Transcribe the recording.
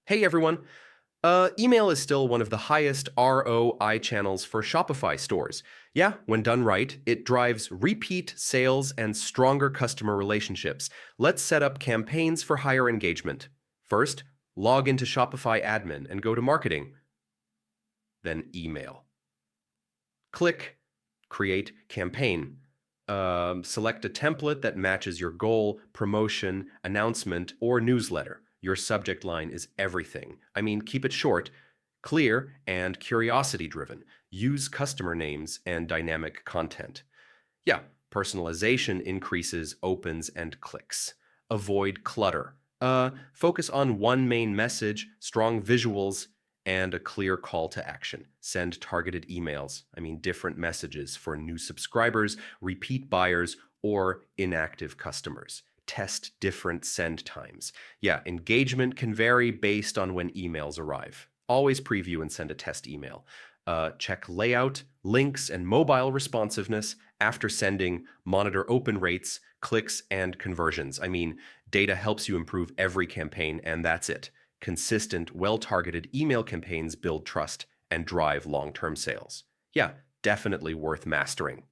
Hey everyone. Email is still one of the highest ROI channels for Shopify stores. Yeah, when done right, it drives repeat sales and stronger customer relationships. Let's set up campaigns for higher engagement. First, log into Shopify admin and go to marketing, then email. Click create campaign. Select a template that matches your goal, promotion, announcement, or newsletter. Your subject line is everything. I mean, keep it short, clear, and curiosity driven. Use customer names and dynamic content. Yeah, personalization increases opens and clicks. Avoid clutter. Focus on one main message, strong visuals, and a clear call to action. Send targeted emails, different messages for new subscribers, repeat buyers, or inactive customers. Test different send times. Yeah, engagement can vary based on when emails arrive. Always preview and send a test email. Check layout, links, and mobile responsiveness. After sending, monitor open rates, clicks, and conversions. Data helps you improve every campaign, and that's it. Consistent, well-targeted email campaigns build trust and drive long-term sales. Yeah, definitely worth mastering.